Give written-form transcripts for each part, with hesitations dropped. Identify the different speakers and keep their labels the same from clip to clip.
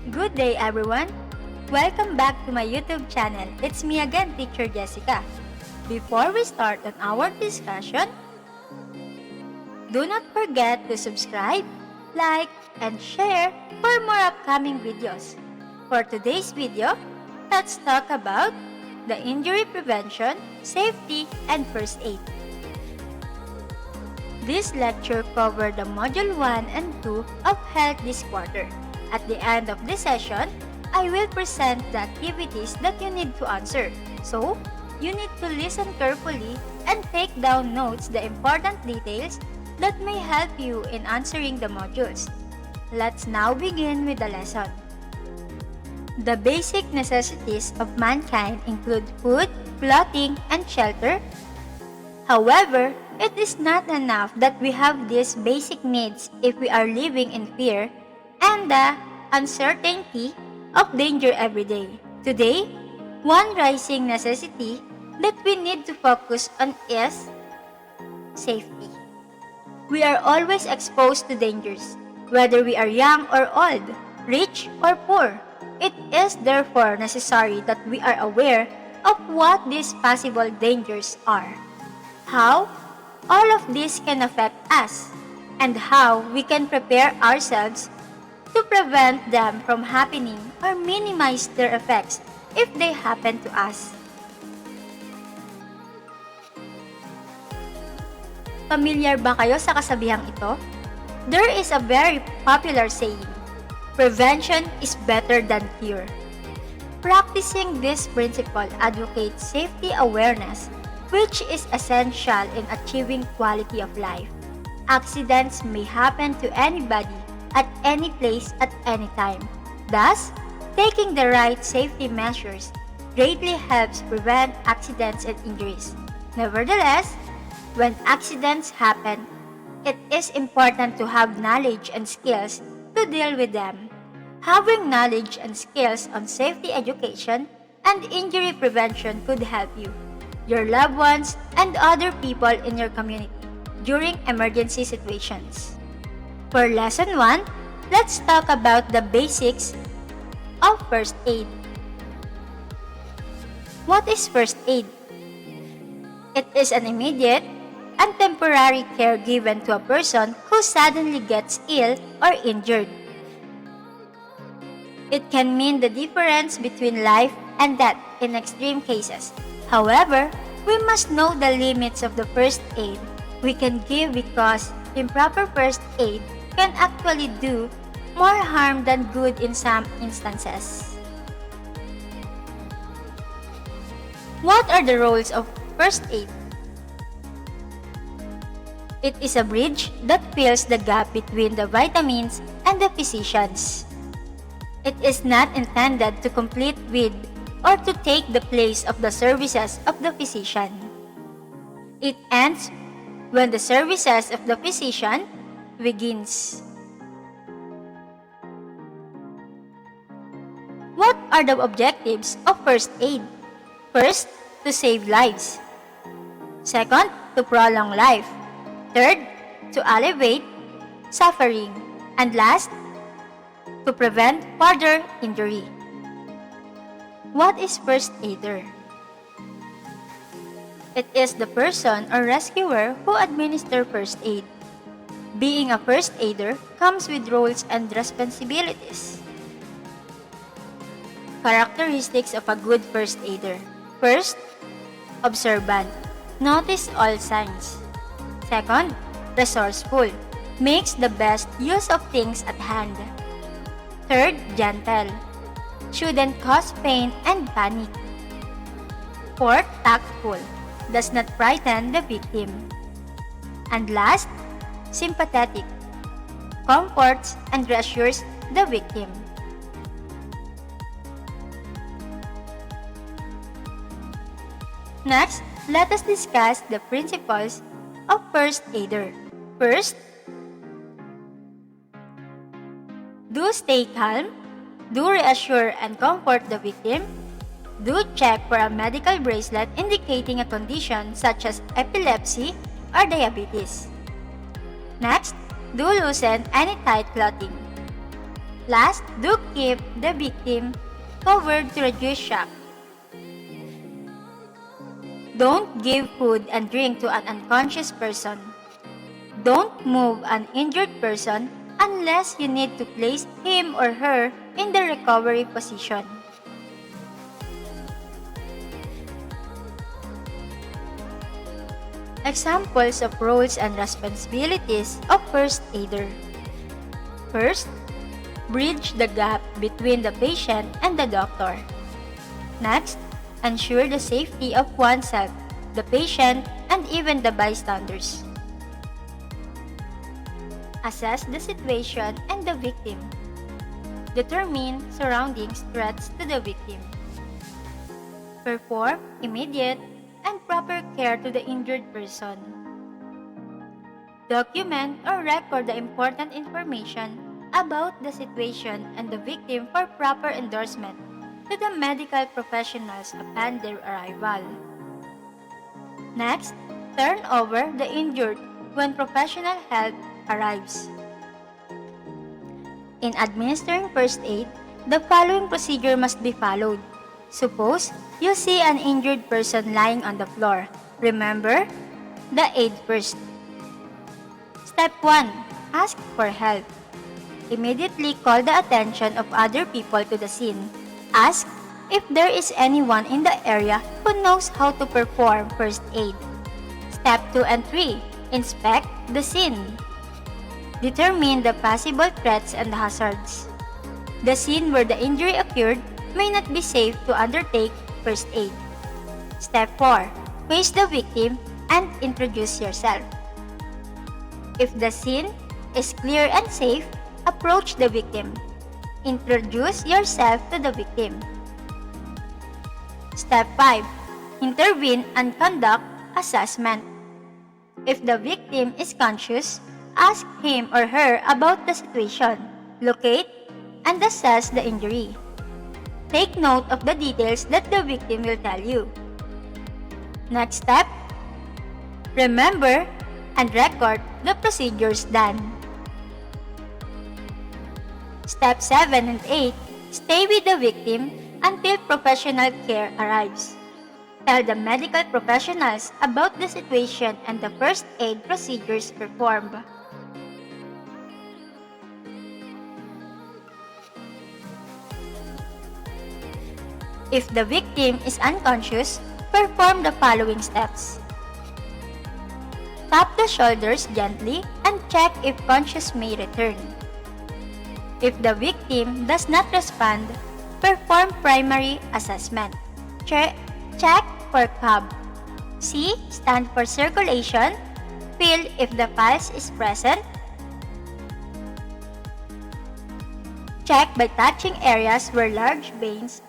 Speaker 1: Good day everyone! Welcome back to my YouTube channel. It's me again, Teacher Jessica. Before we start on our discussion, do not forget to subscribe, like, and share for more upcoming videos. For today's video, let's talk about the injury prevention, safety, and first aid. This lecture covered the Module 1 and 2 of Health this quarter. At the end of this session, I will present the activities that you need to answer. So, you need to listen carefully and take down notes the important details that may help you in answering the modules. Let's now begin with the lesson. The basic necessities of mankind include food, clothing, and shelter. However, it is not enough that we have these basic needs if we are living in fear and the uncertainty of danger every day. Today, one rising necessity that we need to focus on is safety. We are always exposed to dangers, whether we are young or old, rich or poor. It is therefore necessary that we are aware of what these possible dangers are, how all of this can affect us, and how we can prepare ourselves to prevent them from happening or minimize their effects if they happen to us. Familiar ba kayo sa kasabihang ito? There is a very popular saying, prevention is better than cure. Practicing this principle advocates safety awareness, which is essential in achieving quality of life. Accidents may happen to anybody at any place at any time. Thus, taking the right safety measures greatly helps prevent accidents and injuries. Nevertheless, when accidents happen, it is important to have knowledge and skills to deal with them. Having knowledge and skills on safety education and injury prevention could help you, your loved ones, and other people in your community during emergency situations. For Lesson 1, let's talk about the basics of first aid. What is first aid? It is an immediate and temporary care given to a person who suddenly gets ill or injured. It can mean the difference between life and death in extreme cases. However, we must know the limits of the first aid we can give because improper first aid can actually do more harm than good in some instances. What are the roles of first aid? It is a bridge that fills the gap between the vitamins and the physicians. It is not intended to complete with or to take the place of the services of the physician. It ends when the services of the physician begins. What are the objectives of first aid? First, to save lives. Second, to prolong life. Third, to alleviate suffering. And last, to prevent further injury. What is first aider? It is the person or rescuer who administers first aid. Being a first aider comes with roles and responsibilities. Characteristics of a good first aider. First, observant. Notice all signs. Second, resourceful. Makes the best use of things at hand. Third, gentle. Shouldn't cause pain and panic. Fourth, tactful. Does not frighten the victim. And last, sympathetic. Comforts and reassures the victim. Next, let us discuss the principles of first aider. First, do stay calm, do reassure and comfort the victim, do check for a medical bracelet indicating a condition such as epilepsy or diabetes. Next, do loosen any tight clothing. Last, do keep the victim covered to reduce shock. Don't give food and drink to an unconscious person. Don't move an injured person unless you need to place him or her in the recovery position. Examples of roles and responsibilities of first aider. First, bridge the gap between the patient and the doctor. Next, ensure the safety of oneself, the patient, and even the bystanders. Assess the situation and the victim. Determine surroundings threats to the victim. Perform immediate and proper care to the injured person. Document or record the important information about the situation and the victim for proper endorsement to the medical professionals upon their arrival. Next, turn over the injured when professional help arrives. In administering first aid, the following procedure must be followed. Suppose you see an injured person lying on the floor. Remember, the aid first. Step 1. Ask for help. Immediately call the attention of other people to the scene. Ask if there is anyone in the area who knows how to perform first aid. Step 2 and 3. Inspect the scene. Determine the possible threats and hazards. The scene where the injury occurred may not be safe to undertake first aid. Step 4. Face the victim and introduce yourself. If the scene is clear and safe, approach the victim. Introduce yourself to the victim. Step 5. Intervene and conduct assessment. If the victim is conscious, ask him or her about the situation, locate, and assess the injury. Take note of the details that the victim will tell you. Next step, remember and record the procedures done. Step 7 and 8, stay with the victim until professional care arrives. Tell the medical professionals about the situation and the first aid procedures performed. If the victim is unconscious, perform the following steps. Tap the shoulders gently and check if conscious may return. If the victim does not respond, perform primary assessment. Check for CAB. C. Stand for circulation. Feel if the pulse is present. Check by touching areas where large veins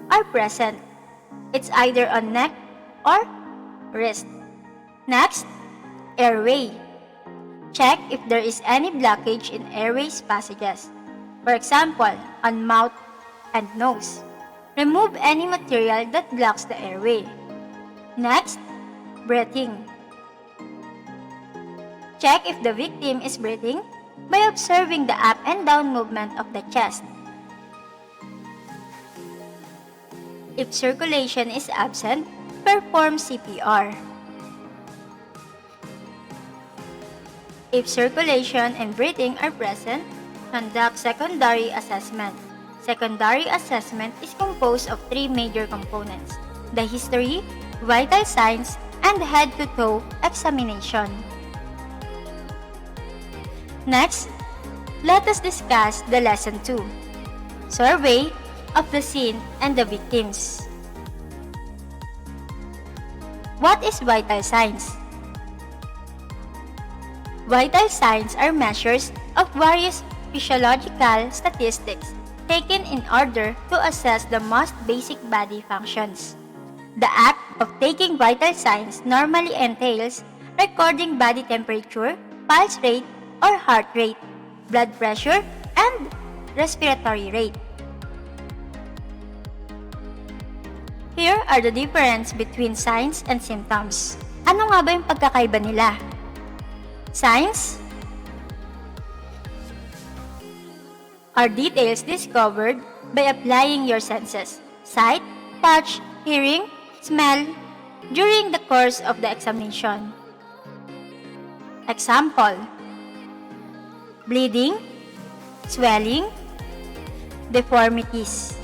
Speaker 1: are present. It's either on neck or wrist. Next, airway. Check if there is any blockage in airways passages. For example, on mouth and nose. Remove any material that blocks the airway. Next, breathing. Check if the victim is breathing by observing the up and down movement of the chest. If circulation is absent, perform CPR. If circulation and breathing are present, conduct secondary assessment. Secondary assessment is composed of 3 major components: the history, vital signs, and head-to-toe examination. Next, let us discuss the Lesson 2, Survey of the Scene and the Victims. What is vital signs? Vital signs are measures of various physiological statistics taken in order to assess the most basic body functions. The act of taking vital signs normally entails recording body temperature, pulse rate or heart rate, blood pressure, and respiratory rate. Here are the difference between signs and symptoms. Ano nga ba yung pagkakaiba nila? Signs are details discovered by applying your senses: sight, touch, hearing, smell, during the course of the examination. Example: bleeding, swelling, deformities.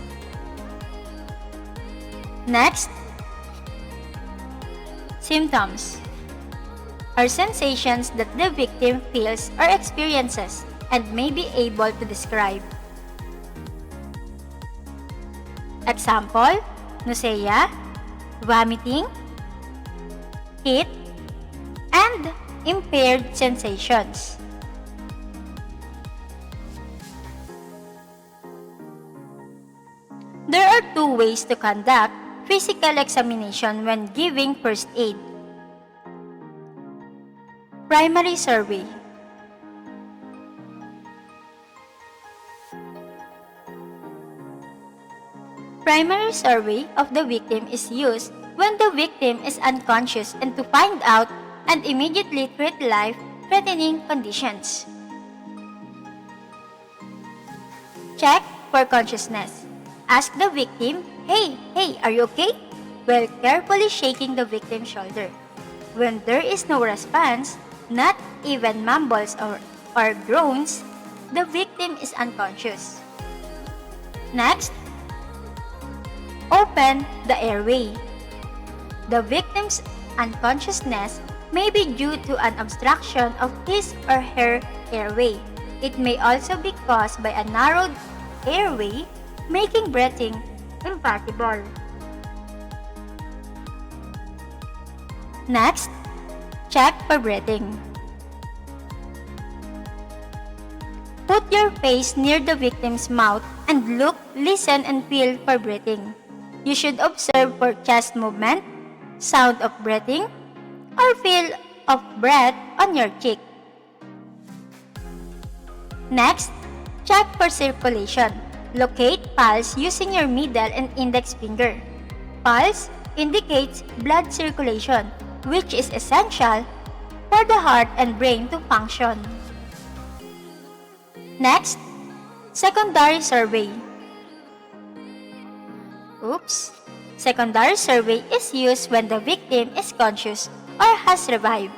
Speaker 1: Next, symptoms are sensations that the victim feels or experiences and may be able to describe. Example: nausea, vomiting, heat, and impaired sensations. There are two ways to conduct physical examination when giving first aid. Primary survey. Primary survey of the victim is used when the victim is unconscious and to find out and immediately treat life-threatening conditions. Check for consciousness. Ask the victim, hey, are you okay?" while carefully shaking the victim's shoulder. When there is no response, not even mumbles or groans, the victim is unconscious. Next, open the airway. The victim's unconsciousness may be due to an obstruction of his or her airway. It may also be caused by a narrowed airway, making breathing impossible. Next, check for breathing. Put your face near the victim's mouth and look, listen, and feel for breathing. You should observe for chest movement, sound of breathing, or feel of breath on your cheek. Next, check for circulation. Locate pulse using your middle and index finger. Pulse indicates blood circulation, which is essential for the heart and brain to function. Next, secondary survey. Secondary survey is used when the victim is conscious or has revived.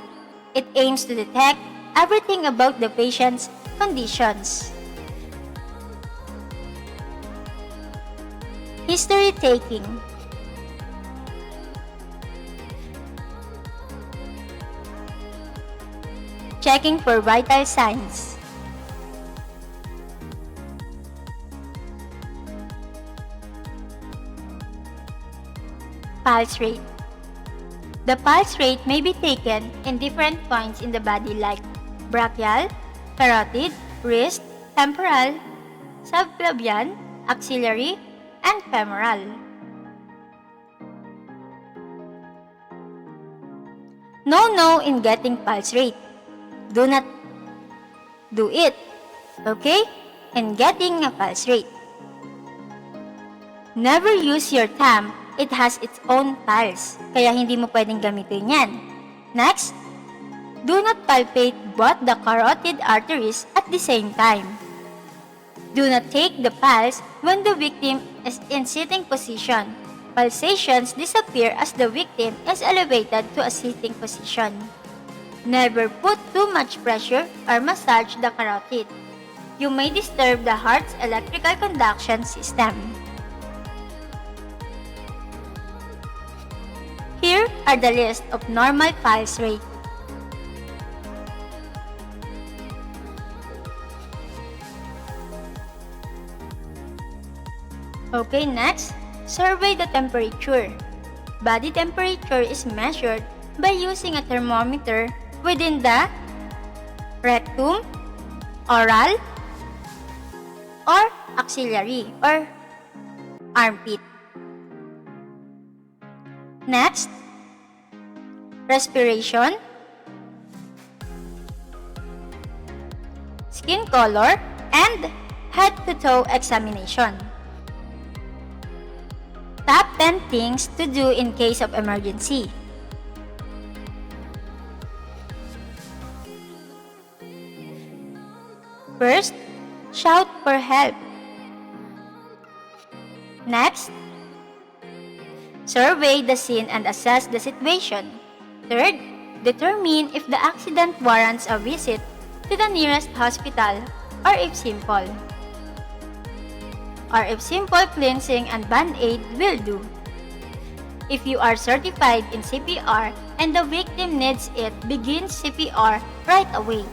Speaker 1: It aims to detect everything about the patient's conditions. History taking. Checking for vital signs. Pulse rate. The pulse rate may be taken in different points in the body like brachial, carotid, wrist, temporal, subclavian, axillary, and femoral. No in getting pulse rate. Do not do it, okay? In getting a pulse rate. Never use your thumb. It has its own pulse, kaya hindi mo pwedeng gamitin yan. Next, do not palpate both the carotid arteries at the same time. Do not take the pulse when the victim is in sitting position. Pulsations disappear as the victim is elevated to a sitting position. Never put too much pressure or massage the carotid. You may disturb the heart's electrical conduction system. Here are the list of normal pulse rate. Okay, next, survey the temperature. Body temperature is measured by using a thermometer within the rectum, oral, or axillary or armpit. Next, respiration, skin color, and head-to-toe examination. Top 10 things to do in case of emergency. First, shout for help. Next, survey the scene and assess the situation. Third, determine if the accident warrants a visit to the nearest hospital or if simple cleansing and band-aid will do. If you are certified in CPR and the victim needs it, begin CPR right away.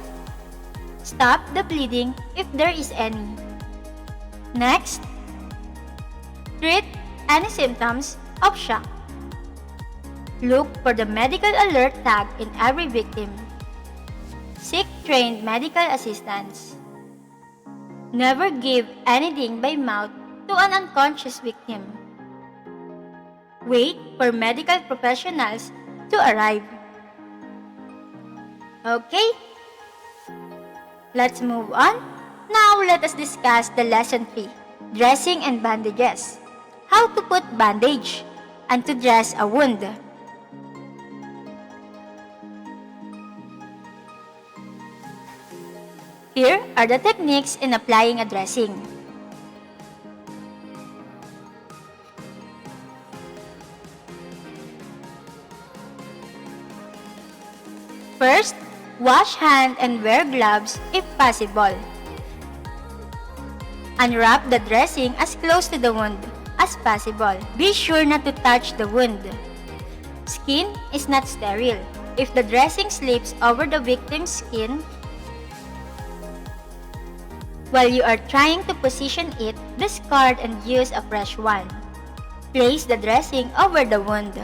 Speaker 1: Stop the bleeding if there is any. Next, treat any symptoms of shock. Look for the medical alert tag in every victim. Seek trained medical assistance. Never give anything by mouth to an unconscious victim. Wait for medical professionals to arrive. Okay, let's move on. Now let us discuss the lesson 3, dressing and bandages. How to put bandage and to dress a wound. Here are the techniques in applying a dressing. First, wash hand and wear gloves if possible. Unwrap the dressing as close to the wound as possible. Be sure not to touch the wound. Skin is not sterile. If the dressing slips over the victim's skin, while you are trying to position it, discard and use a fresh one. Place the dressing over the wound.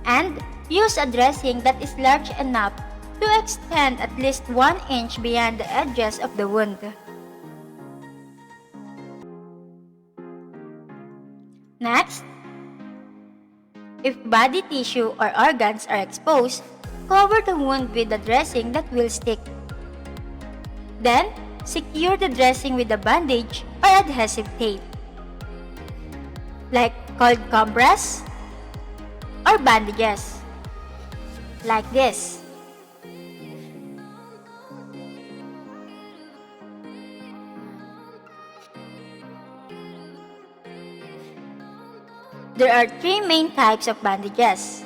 Speaker 1: And use a dressing that is large enough to extend at least 1 inch beyond the edges of the wound. Next, if body tissue or organs are exposed, cover the wound with the dressing that will stick. Then, secure the dressing with a bandage or adhesive tape, like cold compress or bandages, like this. There are 3 main types of bandages,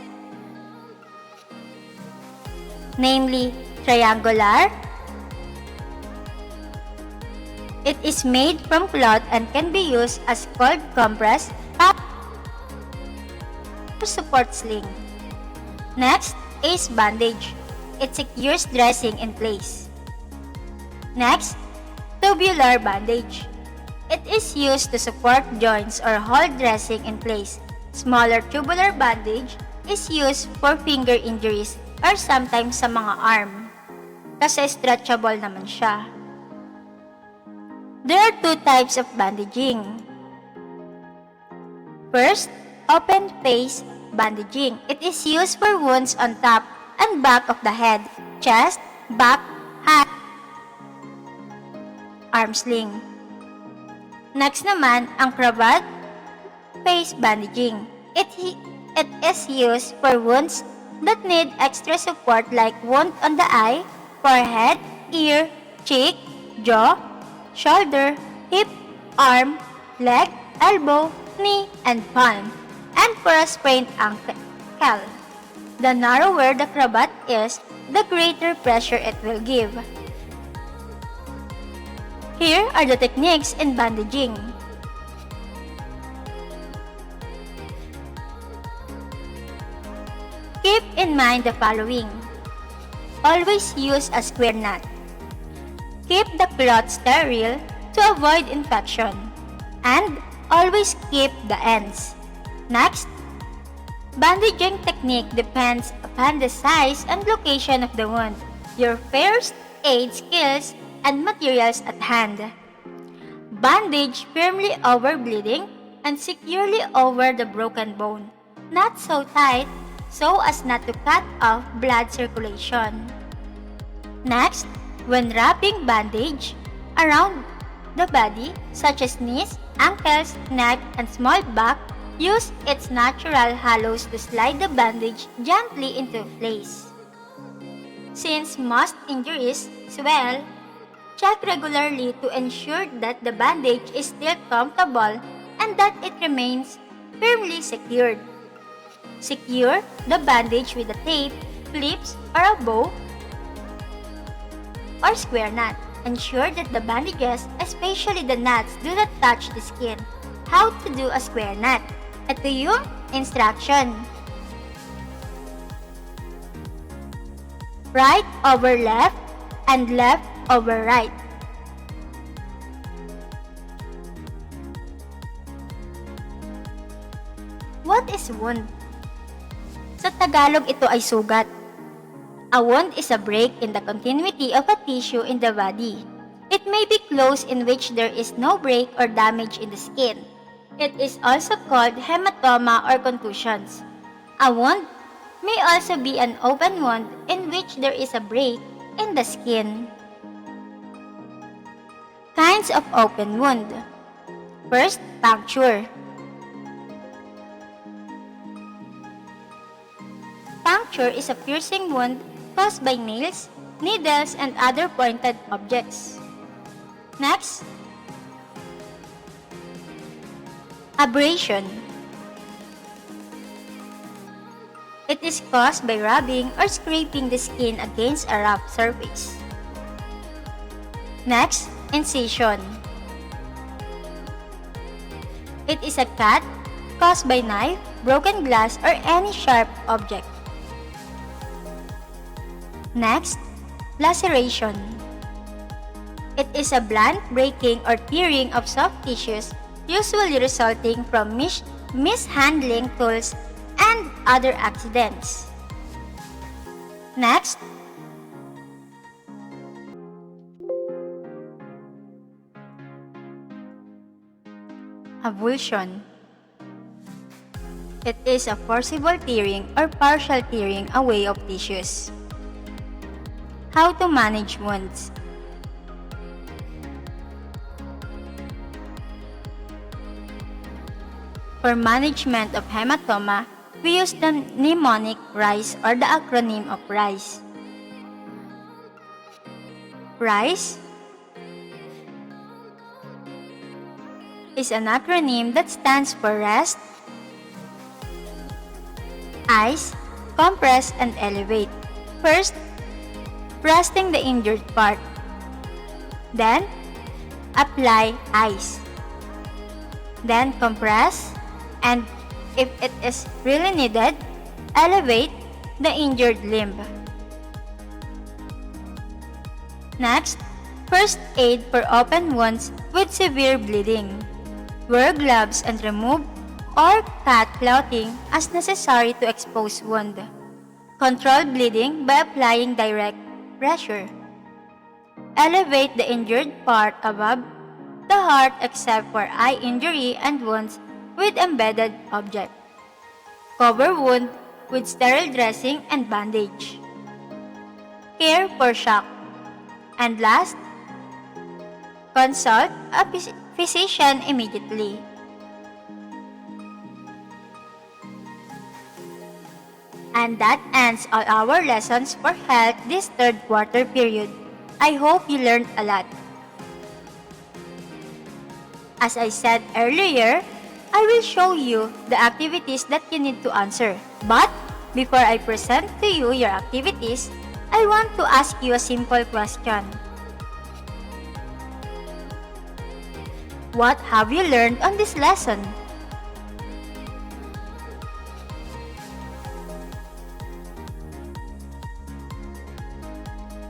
Speaker 1: namely triangular. It is made from cloth and can be used as cold compress or support sling. Next, ace bandage. It secures dressing in place. Next, tubular bandage. It is used to support joints or hold dressing in place. Smaller tubular bandage is used for finger injuries or sometimes sa mga arm, kasi stretchable naman siya. There are 2 types of bandaging. First, open face bandaging. It is used for wounds on top and back of the head, chest, back, hand, arm sling. Next naman, ang cravat face bandaging. It is used for wounds that need extra support like wound on the eye, forehead, ear, cheek, jaw, shoulder, hip, arm, leg, elbow, knee, and palm, and for a sprained ankle. The narrower the cravat is, the greater pressure it will give. Here are the techniques in bandaging. Keep in mind the following. Always use a square knot. Keep the cloth sterile to avoid infection. And always keep the ends. Next, bandaging technique depends upon the size and location of the wound, your first aid skills, and materials at hand. Bandage firmly over bleeding and securely over the broken bone, not so tight so as not to cut off blood circulation. Next, when wrapping bandage around the body, such as knees, ankles, neck, and small back, use its natural hollows to slide the bandage gently into place. Since most injuries swell Check regularly to ensure that the bandage is still comfortable and that it remains firmly secured. Secure the bandage with a tape, clips, or a bow or square knot. Ensure that the bandages, especially the knots, do not touch the skin. How to do a square knot? Ito yung instruction. Right over left and left over right. What is wound? Sa Tagalog, ito ay sugat. A wound is a break in the continuity of a tissue in the body. It may be closed in which there is no break or damage in the skin. It is also called hematoma or contusions. A wound may also be an open wound in which there is a break in the skin. Kinds of open wound. First, puncture. Puncture is a piercing wound caused by nails, needles, and other pointed objects. Next, abrasion. It is caused by rubbing or scraping the skin against a rough surface. Next, incision. It is a cut caused by knife, broken glass, or any sharp object. Next, laceration. It is a blunt breaking or tearing of soft tissues, usually resulting from mishandling tools and other accidents. Next, avulsion. It is a forcible tearing or partial tearing away of tissues. How to manage wounds? For management of hematoma, we use the mnemonic RICE or the acronym of RICE. RICE is an acronym that stands for rest, ice, compress, and elevate. First, resting the injured part. Then, apply ice. Then, compress. And if it is really needed, elevate the injured limb. Next, first aid for open wounds with severe bleeding. Wear gloves and remove or cut clothing as necessary to expose wound. Control bleeding by applying direct pressure. Elevate the injured part above the heart except for eye injury and wounds with embedded object. Cover wound with sterile dressing and bandage. Care for shock. And last, consult a physician immediately. And that ends all our lessons for health this third quarter period. I hope you learned a lot. As I said earlier, I will show you the activities that you need to answer. But before I present to you your activities, I want to ask you a simple question. What have you learned on this lesson?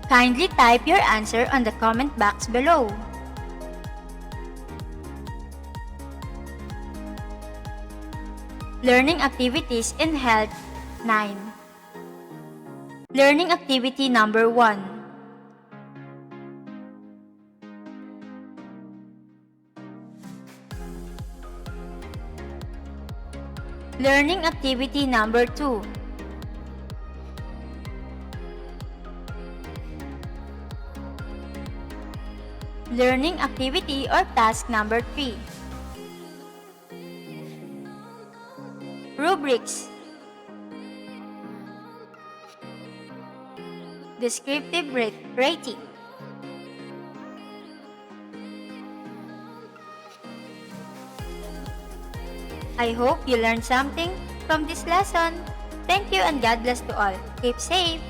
Speaker 1: Kindly type your answer on the comment box below. Learning activities in health 9. Learning activity number 1. Learning activity number 2. Learning activity or task number 3. Rubrics. Descriptive rating. I hope you learned something from this lesson. Thank you and God bless to all. Keep safe.